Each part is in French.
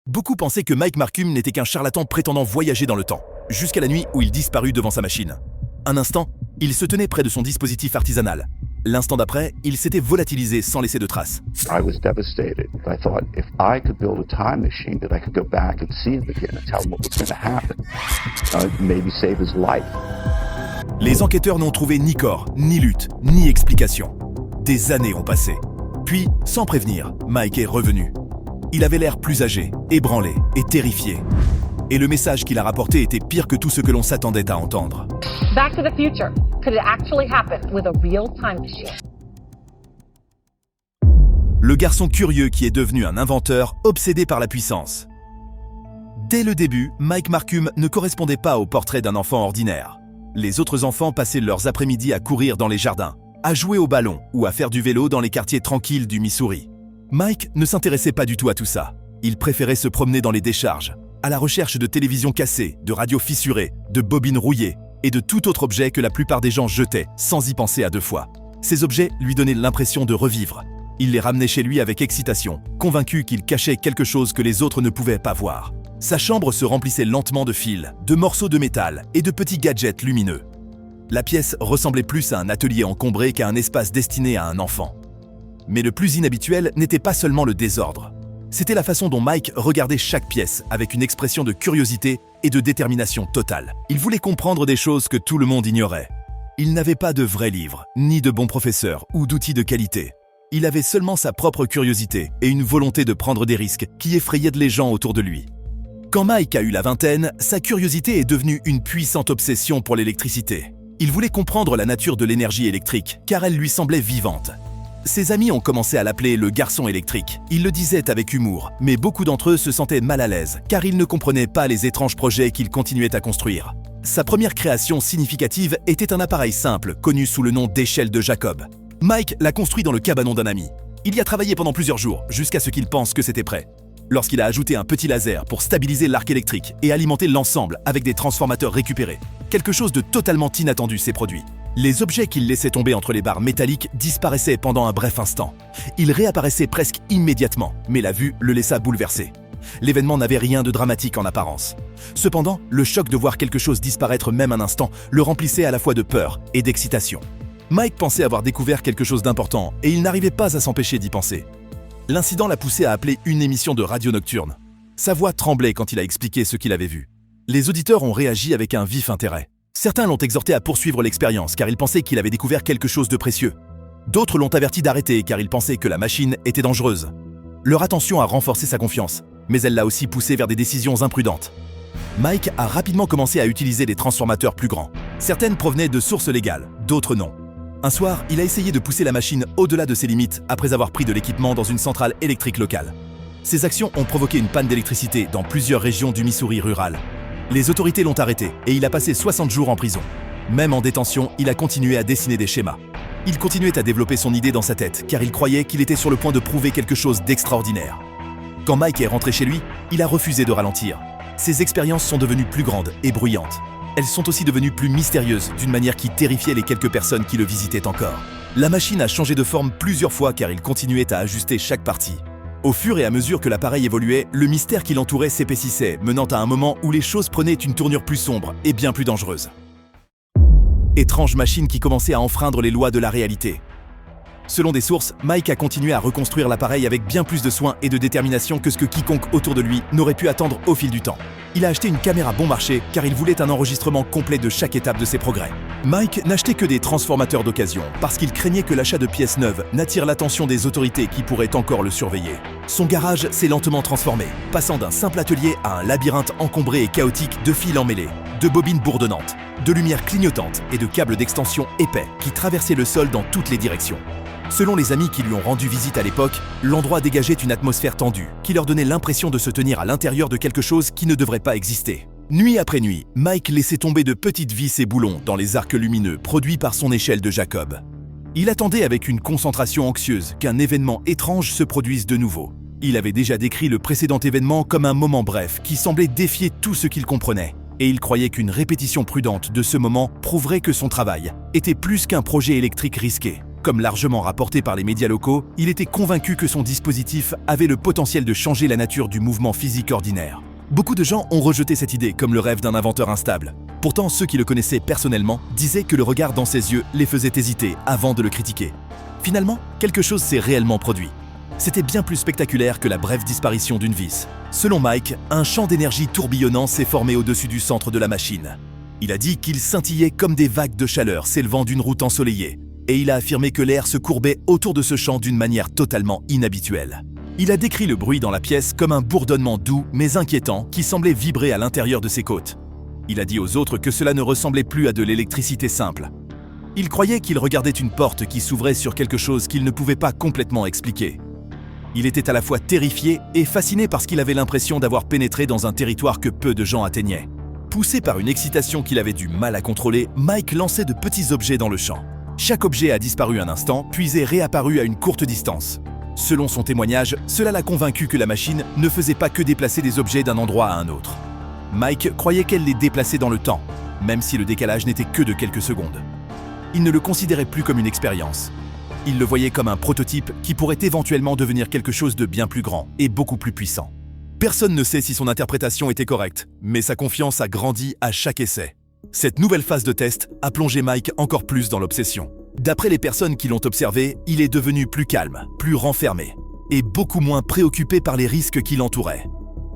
Beaucoup pensaient que Mike Marcum n'était qu'un charlatan prétendant voyager dans le temps, jusqu'à la nuit où il disparut devant sa machine. Un instant, il se tenait près de son dispositif artisanal. L'instant d'après, il s'était volatilisé sans laisser de traces. I was devastated. I thought, if I could build a time machine that I could go back and see him again and tell him what was going to happen, maybe save his life. Les enquêteurs n'ont trouvé ni corps, ni lutte, ni explication. Des années ont passé. Puis, sans prévenir, Mike est revenu. Il avait l'air plus âgé, ébranlé et terrifié. Et le message qu'il a rapporté était pire que tout ce que l'on s'attendait à entendre. Back to the future. Could it actually happen with a real time machine? Le garçon curieux qui est devenu un inventeur obsédé par la puissance. Dès le début, Mike Marcum ne correspondait pas au portrait d'un enfant ordinaire. Les autres enfants passaient leurs après-midi à courir dans les jardins, à jouer au ballon ou à faire du vélo dans les quartiers tranquilles du Missouri. Mike ne s'intéressait pas du tout à tout ça. Il préférait se promener dans les décharges, à la recherche de télévisions cassées, de radios fissurées, de bobines rouillées et de tout autre objet que la plupart des gens jetaient sans y penser à deux fois. Ces objets lui donnaient l'impression de revivre. Il les ramenait chez lui avec excitation, convaincu qu'il cachait quelque chose que les autres ne pouvaient pas voir. Sa chambre se remplissait lentement de fils, de morceaux de métal et de petits gadgets lumineux. La pièce ressemblait plus à un atelier encombré qu'à un espace destiné à un enfant. Mais le plus inhabituel n'était pas seulement le désordre. C'était la façon dont Mike regardait chaque pièce avec une expression de curiosité et de détermination totale. Il voulait comprendre des choses que tout le monde ignorait. Il n'avait pas de vrais livres, ni de bons professeurs ou d'outils de qualité. Il avait seulement sa propre curiosité et une volonté de prendre des risques qui effrayaient les gens autour de lui. Quand Mike a eu la vingtaine, sa curiosité est devenue une puissante obsession pour l'électricité. Il voulait comprendre la nature de l'énergie électrique, car elle lui semblait vivante. Ses amis ont commencé à l'appeler le garçon électrique. Ils le disaient avec humour, mais beaucoup d'entre eux se sentaient mal à l'aise, car ils ne comprenaient pas les étranges projets qu'il continuait à construire. Sa première création significative était un appareil simple, connu sous le nom d'échelle de Jacob. Mike l'a construit dans le cabanon d'un ami. Il y a travaillé pendant plusieurs jours, jusqu'à ce qu'il pense que c'était prêt. Lorsqu'il a ajouté un petit laser pour stabiliser l'arc électrique et alimenter l'ensemble avec des transformateurs récupérés. Quelque chose de totalement inattendu s'est produit. Les objets qu'il laissait tomber entre les barres métalliques disparaissaient pendant un bref instant. Ils réapparaissaient presque immédiatement, mais la vue le laissa bouleversé. L'événement n'avait rien de dramatique en apparence. Cependant, le choc de voir quelque chose disparaître même un instant le remplissait à la fois de peur et d'excitation. Mike pensait avoir découvert quelque chose d'important et il n'arrivait pas à s'empêcher d'y penser. L'incident l'a poussé à appeler une émission de radio nocturne. Sa voix tremblait quand il a expliqué ce qu'il avait vu. Les auditeurs ont réagi avec un vif intérêt. Certains l'ont exhorté à poursuivre l'expérience car ils pensaient qu'il avait découvert quelque chose de précieux. D'autres l'ont averti d'arrêter car ils pensaient que la machine était dangereuse. Leur attention a renforcé sa confiance, mais elle l'a aussi poussé vers des décisions imprudentes. Mike a rapidement commencé à utiliser des transformateurs plus grands. Certaines provenaient de sources légales, d'autres non. Un soir, il a essayé de pousser la machine au-delà de ses limites après avoir pris de l'équipement dans une centrale électrique locale. Ces actions ont provoqué une panne d'électricité dans plusieurs régions du Missouri rural. Les autorités l'ont arrêté et il a passé 60 jours en prison. Même en détention, il a continué à dessiner des schémas. Il continuait à développer son idée dans sa tête car il croyait qu'il était sur le point de prouver quelque chose d'extraordinaire. Quand Mike est rentré chez lui, il a refusé de ralentir. Ses expériences sont devenues plus grandes et bruyantes. Elles sont aussi devenues plus mystérieuses d'une manière qui terrifiait les quelques personnes qui le visitaient encore. La machine a changé de forme plusieurs fois car il continuait à ajuster chaque partie. Au fur et à mesure que l'appareil évoluait, le mystère qui l'entourait s'épaississait, menant à un moment où les choses prenaient une tournure plus sombre et bien plus dangereuse. Étrange machine qui commençait à enfreindre les lois de la réalité. Selon des sources, Mike a continué à reconstruire l'appareil avec bien plus de soin et de détermination que ce que quiconque autour de lui n'aurait pu attendre au fil du temps. Il a acheté une caméra bon marché car il voulait un enregistrement complet de chaque étape de ses progrès. Mike n'achetait que des transformateurs d'occasion parce qu'il craignait que l'achat de pièces neuves n'attire l'attention des autorités qui pourraient encore le surveiller. Son garage s'est lentement transformé, passant d'un simple atelier à un labyrinthe encombré et chaotique de fils emmêlés, de bobines bourdonnantes, de lumières clignotantes et de câbles d'extension épais qui traversaient le sol dans toutes les directions. Selon les amis qui lui ont rendu visite à l'époque, l'endroit dégageait une atmosphère tendue qui leur donnait l'impression de se tenir à l'intérieur de quelque chose qui ne devrait pas exister. Nuit après nuit, Mike laissait tomber de petites vis et boulons dans les arcs lumineux produits par son échelle de Jacob. Il attendait avec une concentration anxieuse qu'un événement étrange se produise de nouveau. Il avait déjà décrit le précédent événement comme un moment bref qui semblait défier tout ce qu'il comprenait. Et il croyait qu'une répétition prudente de ce moment prouverait que son travail était plus qu'un projet électrique risqué. Comme largement rapporté par les médias locaux, il était convaincu que son dispositif avait le potentiel de changer la nature du mouvement physique ordinaire. Beaucoup de gens ont rejeté cette idée comme le rêve d'un inventeur instable. Pourtant, ceux qui le connaissaient personnellement disaient que le regard dans ses yeux les faisait hésiter avant de le critiquer. Finalement, quelque chose s'est réellement produit. C'était bien plus spectaculaire que la brève disparition d'une vis. Selon Mike, un champ d'énergie tourbillonnant s'est formé au-dessus du centre de la machine. Il a dit qu'il scintillait comme des vagues de chaleur s'élevant d'une route ensoleillée. Et il a affirmé que l'air se courbait autour de ce champ d'une manière totalement inhabituelle. Il a décrit le bruit dans la pièce comme un bourdonnement doux mais inquiétant qui semblait vibrer à l'intérieur de ses côtes. Il a dit aux autres que cela ne ressemblait plus à de l'électricité simple. Il croyait qu'il regardait une porte qui s'ouvrait sur quelque chose qu'il ne pouvait pas complètement expliquer. Il était à la fois terrifié et fasciné parce qu'il avait l'impression d'avoir pénétré dans un territoire que peu de gens atteignaient. Poussé par une excitation qu'il avait du mal à contrôler, Mike lançait de petits objets dans le champ. Chaque objet a disparu un instant, puis est réapparu à une courte distance. Selon son témoignage, cela l'a convaincu que la machine ne faisait pas que déplacer des objets d'un endroit à un autre. Mike croyait qu'elle les déplaçait dans le temps, même si le décalage n'était que de quelques secondes. Il ne le considérait plus comme une expérience. Il le voyait comme un prototype qui pourrait éventuellement devenir quelque chose de bien plus grand et beaucoup plus puissant. Personne ne sait si son interprétation était correcte, mais sa confiance a grandi à chaque essai. Cette nouvelle phase de test a plongé Mike encore plus dans l'obsession. D'après les personnes qui l'ont observé, il est devenu plus calme, plus renfermé, et beaucoup moins préoccupé par les risques qui l'entouraient.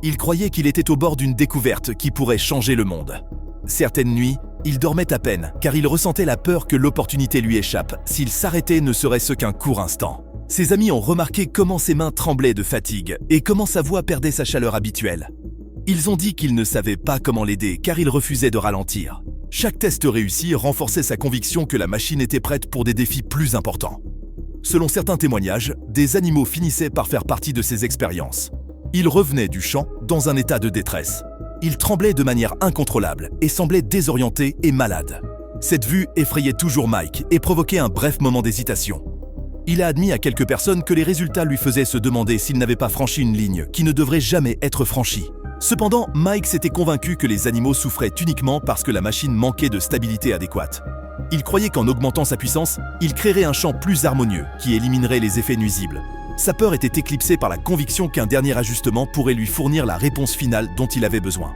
Il croyait qu'il était au bord d'une découverte qui pourrait changer le monde. Certaines nuits, il dormait à peine, car il ressentait la peur que l'opportunité lui échappe s'il s'arrêtait ne serait-ce qu'un court instant. Ses amis ont remarqué comment ses mains tremblaient de fatigue et comment sa voix perdait sa chaleur habituelle. Ils ont dit qu'ils ne savaient pas comment l'aider car il refusait de ralentir. Chaque test réussi renforçait sa conviction que la machine était prête pour des défis plus importants. Selon certains témoignages, des animaux finissaient par faire partie de ces expériences. Il revenait du champ dans un état de détresse. Il tremblait de manière incontrôlable et semblait désorienté et malade. Cette vue effrayait toujours Mike et provoquait un bref moment d'hésitation. Il a admis à quelques personnes que les résultats lui faisaient se demander s'il n'avait pas franchi une ligne qui ne devrait jamais être franchie. Cependant, Mike s'était convaincu que les animaux souffraient uniquement parce que la machine manquait de stabilité adéquate. Il croyait qu'en augmentant sa puissance, il créerait un champ plus harmonieux qui éliminerait les effets nuisibles. Sa peur était éclipsée par la conviction qu'un dernier ajustement pourrait lui fournir la réponse finale dont il avait besoin.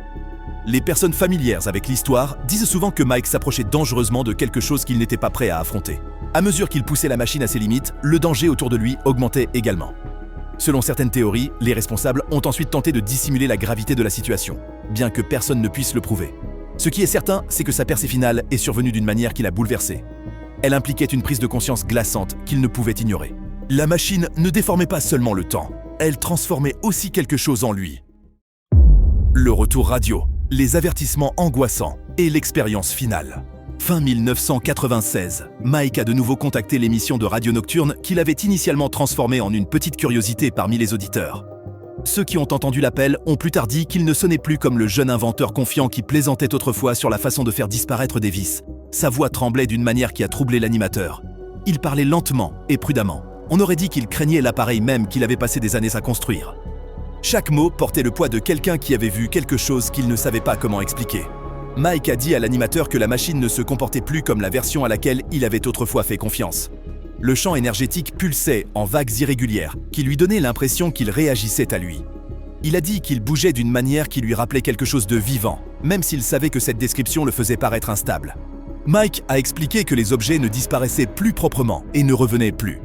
Les personnes familières avec l'histoire disent souvent que Mike s'approchait dangereusement de quelque chose qu'il n'était pas prêt à affronter. À mesure qu'il poussait la machine à ses limites, le danger autour de lui augmentait également. Selon certaines théories, les responsables ont ensuite tenté de dissimuler la gravité de la situation, bien que personne ne puisse le prouver. Ce qui est certain, c'est que sa percée finale est survenue d'une manière qui l'a bouleversé. Elle impliquait une prise de conscience glaçante qu'il ne pouvait ignorer. La machine ne déformait pas seulement le temps, elle transformait aussi quelque chose en lui. Le retour radio, les avertissements angoissants et l'expérience finale. Fin 1996, Mike a de nouveau contacté l'émission de radio nocturne qu'il avait initialement transformée en une petite curiosité parmi les auditeurs. Ceux qui ont entendu l'appel ont plus tard dit qu'il ne sonnait plus comme le jeune inventeur confiant qui plaisantait autrefois sur la façon de faire disparaître des vis. Sa voix tremblait d'une manière qui a troublé l'animateur. Il parlait lentement et prudemment. On aurait dit qu'il craignait l'appareil même qu'il avait passé des années à construire. Chaque mot portait le poids de quelqu'un qui avait vu quelque chose qu'il ne savait pas comment expliquer. Mike a dit à l'animateur que la machine ne se comportait plus comme la version à laquelle il avait autrefois fait confiance. Le champ énergétique pulsait en vagues irrégulières, qui lui donnaient l'impression qu'il réagissait à lui. Il a dit qu'il bougeait d'une manière qui lui rappelait quelque chose de vivant, même s'il savait que cette description le faisait paraître instable. Mike a expliqué que les objets ne disparaissaient plus proprement et ne revenaient plus.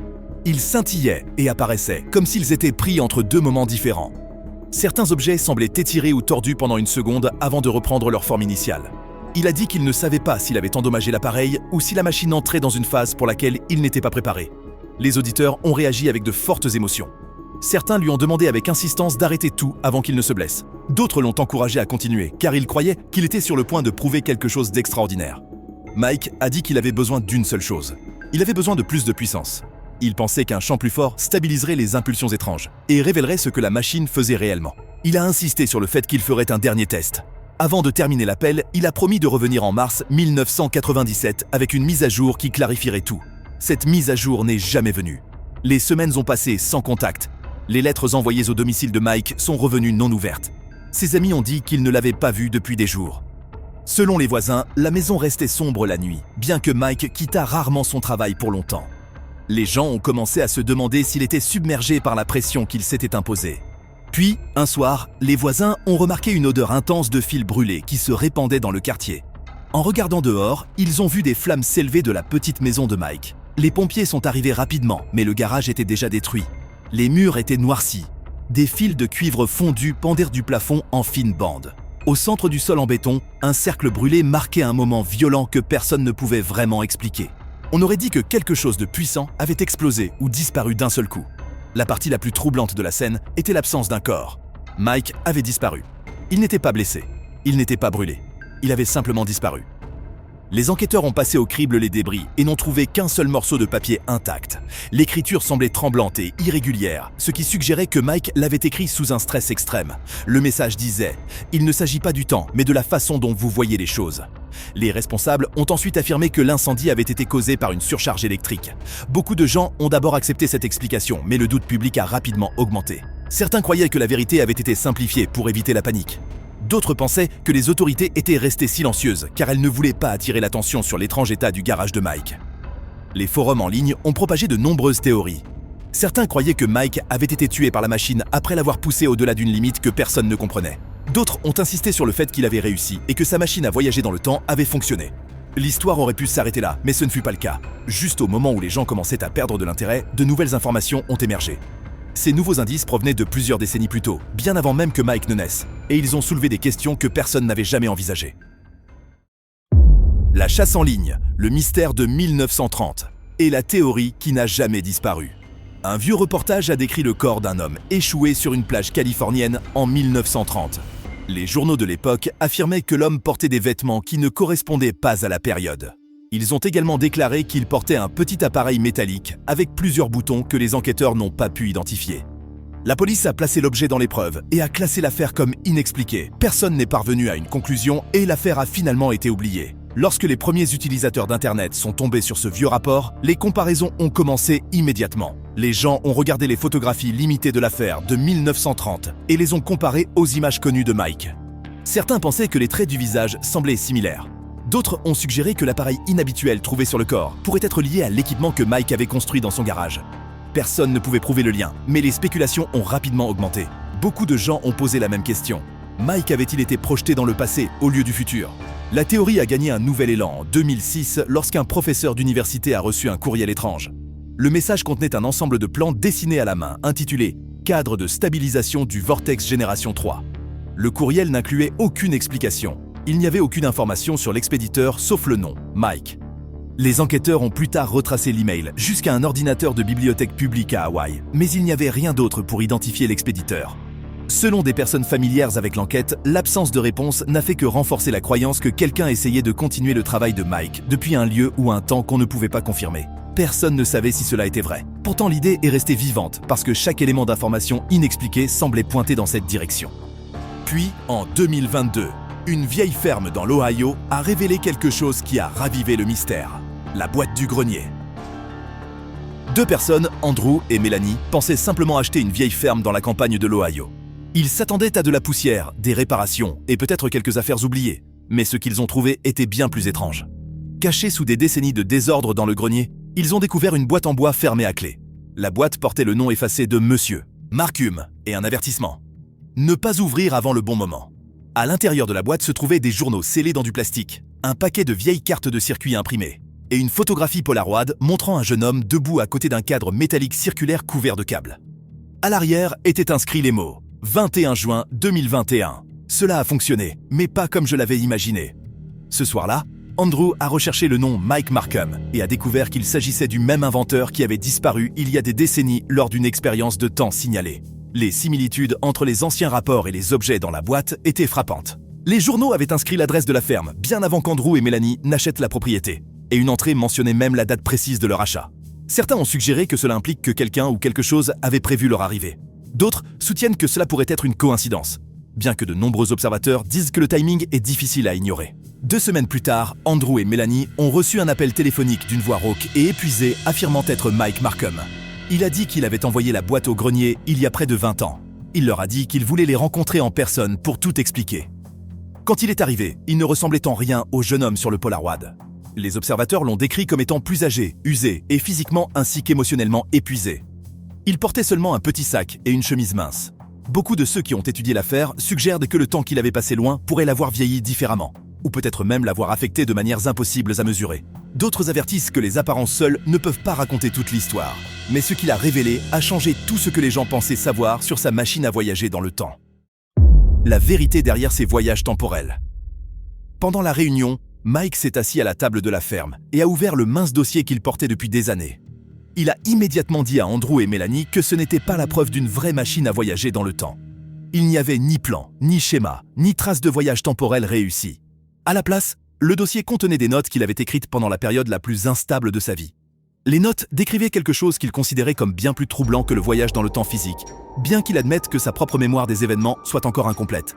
Ils scintillaient et apparaissaient, comme s'ils étaient pris entre deux moments différents. Certains objets semblaient étirés ou tordus pendant une seconde avant de reprendre leur forme initiale. Il a dit qu'il ne savait pas s'il avait endommagé l'appareil ou si la machine entrait dans une phase pour laquelle il n'était pas préparé. Les auditeurs ont réagi avec de fortes émotions. Certains lui ont demandé avec insistance d'arrêter tout avant qu'il ne se blesse. D'autres l'ont encouragé à continuer, car ils croyaient qu'il était sur le point de prouver quelque chose d'extraordinaire. Mike a dit qu'il avait besoin d'une seule chose. Il avait besoin de plus de puissance. Il pensait qu'un champ plus fort stabiliserait les impulsions étranges et révélerait ce que la machine faisait réellement. Il a insisté sur le fait qu'il ferait un dernier test. Avant de terminer l'appel, il a promis de revenir en mars 1997 avec une mise à jour qui clarifierait tout. Cette mise à jour n'est jamais venue. Les semaines ont passé sans contact. Les lettres envoyées au domicile de Mike sont revenues non ouvertes. Ses amis ont dit qu'ils ne l'avaient pas vu depuis des jours. Selon les voisins, la maison restait sombre la nuit, bien que Mike quittât rarement son travail pour longtemps. Les gens ont commencé à se demander s'il était submergé par la pression qu'il s'était imposée. Puis, un soir, les voisins ont remarqué une odeur intense de fils brûlés qui se répandait dans le quartier. En regardant dehors, ils ont vu des flammes s'élever de la petite maison de Mike. Les pompiers sont arrivés rapidement, mais le garage était déjà détruit. Les murs étaient noircis. Des fils de cuivre fondu pendaient du plafond en fines bandes. Au centre du sol en béton, un cercle brûlé marquait un moment violent que personne ne pouvait vraiment expliquer. On aurait dit que quelque chose de puissant avait explosé ou disparu d'un seul coup. La partie la plus troublante de la scène était l'absence d'un corps. Mike avait disparu. Il n'était pas blessé. Il n'était pas brûlé. Il avait simplement disparu. Les enquêteurs ont passé au crible les débris et n'ont trouvé qu'un seul morceau de papier intact. L'écriture semblait tremblante et irrégulière, ce qui suggérait que Mike l'avait écrit sous un stress extrême. Le message disait « Il ne s'agit pas du temps, mais de la façon dont vous voyez les choses ». Les responsables ont ensuite affirmé que l'incendie avait été causé par une surcharge électrique. Beaucoup de gens ont d'abord accepté cette explication, mais le doute public a rapidement augmenté. Certains croyaient que la vérité avait été simplifiée pour éviter la panique. D'autres pensaient que les autorités étaient restées silencieuses car elles ne voulaient pas attirer l'attention sur l'étrange état du garage de Mike. Les forums en ligne ont propagé de nombreuses théories. Certains croyaient que Mike avait été tué par la machine après l'avoir poussé au-delà d'une limite que personne ne comprenait. D'autres ont insisté sur le fait qu'il avait réussi et que sa machine à voyager dans le temps avait fonctionné. L'histoire aurait pu s'arrêter là, mais ce ne fut pas le cas. Juste au moment où les gens commençaient à perdre de l'intérêt, de nouvelles informations ont émergé. Ces nouveaux indices provenaient de plusieurs décennies plus tôt, bien avant même que Mike ne naisse, et ils ont soulevé des questions que personne n'avait jamais envisagées. La chasse en ligne, le mystère de 1930, et la théorie qui n'a jamais disparu. Un vieux reportage a décrit le corps d'un homme échoué sur une plage californienne en 1930. Les journaux de l'époque affirmaient que l'homme portait des vêtements qui ne correspondaient pas à la période. Ils ont également déclaré qu'il portait un petit appareil métallique avec plusieurs boutons que les enquêteurs n'ont pas pu identifier. La police a placé l'objet dans l'épreuve et a classé l'affaire comme inexpliquée. Personne n'est parvenu à une conclusion et l'affaire a finalement été oubliée. Lorsque les premiers utilisateurs d'Internet sont tombés sur ce vieux rapport, les comparaisons ont commencé immédiatement. Les gens ont regardé les photographies limitées de l'affaire de 1930 et les ont comparées aux images connues de Mike. Certains pensaient que les traits du visage semblaient similaires. D'autres ont suggéré que l'appareil inhabituel trouvé sur le corps pourrait être lié à l'équipement que Mike avait construit dans son garage. Personne ne pouvait prouver le lien, mais les spéculations ont rapidement augmenté. Beaucoup de gens ont posé la même question. Mike avait-il été projeté dans le passé au lieu du futur ? La théorie a gagné un nouvel élan en 2006 lorsqu'un professeur d'université a reçu un courriel étrange. Le message contenait un ensemble de plans dessinés à la main, intitulé « Cadre de stabilisation du Vortex Génération 3 ». Le courriel n'incluait aucune explication. Il n'y avait aucune information sur l'expéditeur sauf le nom, Mike. Les enquêteurs ont plus tard retracé l'email jusqu'à un ordinateur de bibliothèque publique à Hawaï, mais il n'y avait rien d'autre pour identifier l'expéditeur. Selon des personnes familières avec l'enquête, l'absence de réponse n'a fait que renforcer la croyance que quelqu'un essayait de continuer le travail de Mike depuis un lieu ou un temps qu'on ne pouvait pas confirmer. Personne ne savait si cela était vrai. Pourtant, l'idée est restée vivante parce que chaque élément d'information inexpliqué semblait pointer dans cette direction. Puis, en 2022, une vieille ferme dans l'Ohio a révélé quelque chose qui a ravivé le mystère. La boîte du grenier. Deux personnes, Andrew et Melanie, pensaient simplement acheter une vieille ferme dans la campagne de l'Ohio. Ils s'attendaient à de la poussière, des réparations et peut-être quelques affaires oubliées. Mais ce qu'ils ont trouvé était bien plus étrange. Cachée sous des décennies de désordre dans le grenier, ils ont découvert une boîte en bois fermée à clé. La boîte portait le nom effacé de Monsieur Marcum et un avertissement. Ne pas ouvrir avant le bon moment. À l'intérieur de la boîte se trouvaient des journaux scellés dans du plastique, un paquet de vieilles cartes de circuit imprimées et une photographie Polaroid montrant un jeune homme debout à côté d'un cadre métallique circulaire couvert de câbles. À l'arrière étaient inscrits les mots « 21 juin 2021 ». Cela a fonctionné, mais pas comme je l'avais imaginé. Ce soir-là, Andrew a recherché le nom Mike Marcum et a découvert qu'il s'agissait du même inventeur qui avait disparu il y a des décennies lors d'une expérience de temps signalée. Les similitudes entre les anciens rapports et les objets dans la boîte étaient frappantes. Les journaux avaient inscrit l'adresse de la ferme bien avant qu'Andrew et Melanie n'achètent la propriété, et une entrée mentionnait même la date précise de leur achat. Certains ont suggéré que cela implique que quelqu'un ou quelque chose avait prévu leur arrivée. D'autres soutiennent que cela pourrait être une coïncidence, bien que de nombreux observateurs disent que le timing est difficile à ignorer. 2 semaines plus tard, Andrew et Melanie ont reçu un appel téléphonique d'une voix rauque et épuisée affirmant être Mike Marcum. Il a dit qu'il avait envoyé la boîte au grenier il y a près de 20 ans. Il leur a dit qu'il voulait les rencontrer en personne pour tout expliquer. Quand il est arrivé, il ne ressemblait en rien au jeune homme sur le Polaroid. Les observateurs l'ont décrit comme étant plus âgé, usé et physiquement ainsi qu'émotionnellement épuisé. Il portait seulement un petit sac et une chemise mince. Beaucoup de ceux qui ont étudié l'affaire suggèrent que le temps qu'il avait passé loin pourrait l'avoir vieilli différemment, ou peut-être même l'avoir affecté de manières impossibles à mesurer. D'autres avertissent que les apparences seules ne peuvent pas raconter toute l'histoire, mais ce qu'il a révélé a changé tout ce que les gens pensaient savoir sur sa machine à voyager dans le temps. La vérité derrière ces voyages temporels. Pendant la réunion, Mike s'est assis à la table de la ferme et a ouvert le mince dossier qu'il portait depuis des années. Il a immédiatement dit à Andrew et Melanie que ce n'était pas la preuve d'une vraie machine à voyager dans le temps. Il n'y avait ni plan, ni schéma, ni trace de voyage temporel réussi. À la place, le dossier contenait des notes qu'il avait écrites pendant la période la plus instable de sa vie. Les notes décrivaient quelque chose qu'il considérait comme bien plus troublant que le voyage dans le temps physique, bien qu'il admette que sa propre mémoire des événements soit encore incomplète.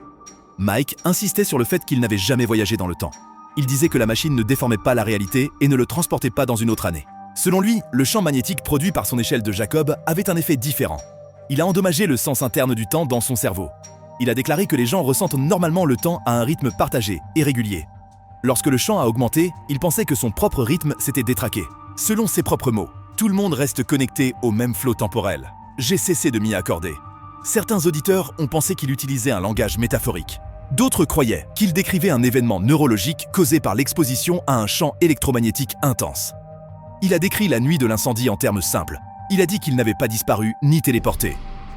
Mike insistait sur le fait qu'il n'avait jamais voyagé dans le temps. Il disait que la machine ne déformait pas la réalité et ne le transportait pas dans une autre année. Selon lui, le champ magnétique produit par son échelle de Jacob avait un effet différent. Il a endommagé le sens interne du temps dans son cerveau. Il a déclaré que les gens ressentent normalement le temps à un rythme partagé et régulier. Lorsque le champ a augmenté, il pensait que son propre rythme s'était détraqué. Selon ses propres mots, tout le monde reste connecté au même flot temporel. J'ai cessé de m'y accorder. Certains auditeurs ont pensé qu'il utilisait un langage métaphorique. D'autres croyaient qu'il décrivait un événement neurologique causé par l'exposition à un champ électromagnétique intense. Il a décrit la nuit de l'incendie en termes simples. Il a dit qu'il n'avait pas disparu ni téléporté.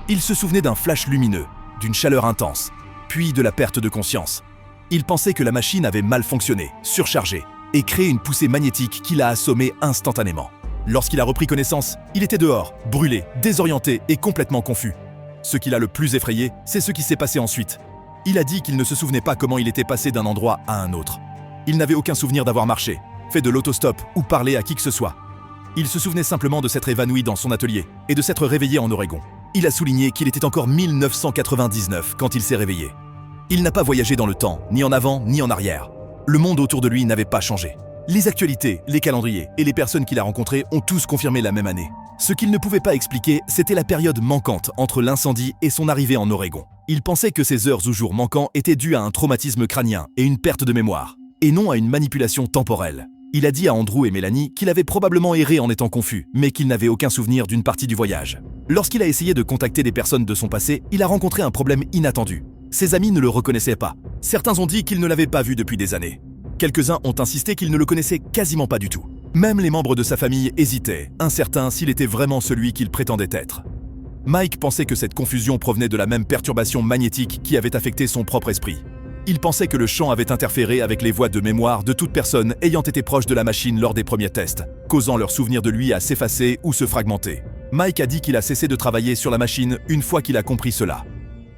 Il se souvenait d'un flash lumineux, d'une chaleur intense, puis de la perte de conscience. Il pensait que la machine avait mal fonctionné, surchargé, et créé une poussée magnétique qui l'a assommé instantanément. Lorsqu'il a repris connaissance, il était dehors, brûlé, désorienté et complètement confus. Ce qui l'a le plus effrayé, c'est ce qui s'est passé ensuite. Il a dit qu'il ne se souvenait pas comment il était passé d'un endroit à un autre. Il n'avait aucun souvenir d'avoir marché, fait de l'autostop ou parlé à qui que ce soit. Il se souvenait simplement de s'être évanoui dans son atelier et de s'être réveillé en Oregon. Il a souligné qu'il était encore 1999 quand il s'est réveillé. Il n'a pas voyagé dans le temps, ni en avant, ni en arrière. Le monde autour de lui n'avait pas changé. Les actualités, les calendriers et les personnes qu'il a rencontrées ont tous confirmé la même année. Ce qu'il ne pouvait pas expliquer, c'était la période manquante entre l'incendie et son arrivée en Oregon. Il pensait que ces heures ou jours manquants étaient dus à un traumatisme crânien et une perte de mémoire, et non à une manipulation temporelle. Il a dit à Andrew et Melanie qu'il avait probablement erré en étant confus, mais qu'il n'avait aucun souvenir d'une partie du voyage. Lorsqu'il a essayé de contacter des personnes de son passé, il a rencontré un problème inattendu. Ses amis ne le reconnaissaient pas. Certains ont dit qu'ils ne l'avaient pas vu depuis des années. Quelques-uns ont insisté qu'ils ne le connaissaient quasiment pas du tout. Même les membres de sa famille hésitaient, incertains s'il était vraiment celui qu'il prétendait être. Mike pensait que cette confusion provenait de la même perturbation magnétique qui avait affecté son propre esprit. Il pensait que le champ avait interféré avec les voies de mémoire de toute personne ayant été proche de la machine lors des premiers tests, causant leur souvenir de lui à s'effacer ou se fragmenter. Mike a dit qu'il a cessé de travailler sur la machine une fois qu'il a compris cela.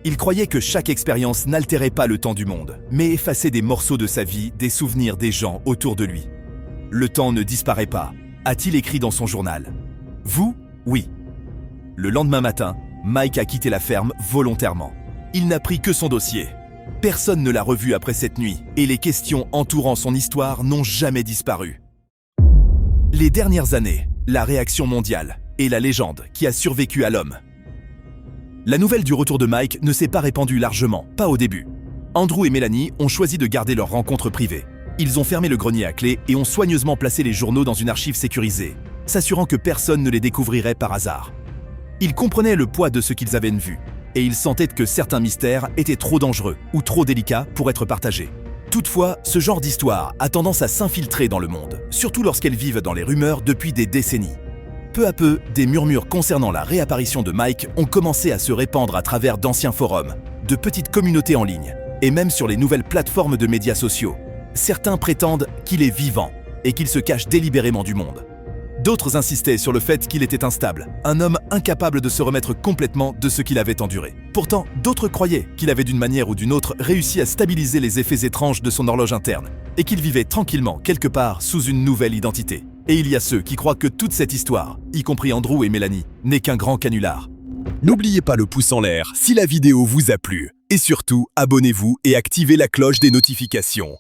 Il croyait que chaque expérience n'altérait pas le temps du monde, mais effaçait des morceaux de sa vie, des souvenirs des gens autour de lui. Le temps ne disparaît pas, a-t-il écrit dans son journal. Vous, oui. Le lendemain matin, Mike a quitté la ferme volontairement. Il n'a pris que son dossier. Personne ne l'a revu après cette nuit, et les questions entourant son histoire n'ont jamais disparu. Les dernières années, la réaction mondiale et la légende qui a survécu à l'homme. La nouvelle du retour de Mike ne s'est pas répandue largement, pas au début. Andrew et Melanie ont choisi de garder leur rencontre privée. Ils ont fermé le grenier à clé et ont soigneusement placé les journaux dans une archive sécurisée, s'assurant que personne ne les découvrirait par hasard. Ils comprenaient le poids de ce qu'ils avaient vu, et ils sentaient que certains mystères étaient trop dangereux ou trop délicats pour être partagés. Toutefois, ce genre d'histoire a tendance à s'infiltrer dans le monde, surtout lorsqu'elles vivent dans les rumeurs depuis des décennies. Peu à peu, des murmures concernant la réapparition de Mike ont commencé à se répandre à travers d'anciens forums, de petites communautés en ligne, et même sur les nouvelles plateformes de médias sociaux. Certains prétendent qu'il est vivant et qu'il se cache délibérément du monde. D'autres insistaient sur le fait qu'il était instable, un homme incapable de se remettre complètement de ce qu'il avait enduré. Pourtant, d'autres croyaient qu'il avait d'une manière ou d'une autre réussi à stabiliser les effets étranges de son horloge interne et qu'il vivait tranquillement quelque part sous une nouvelle identité. Et il y a ceux qui croient que toute cette histoire, y compris Andrew et Melanie, n'est qu'un grand canular. N'oubliez pas le pouce en l'air si la vidéo vous a plu. Et surtout, abonnez-vous et activez la cloche des notifications.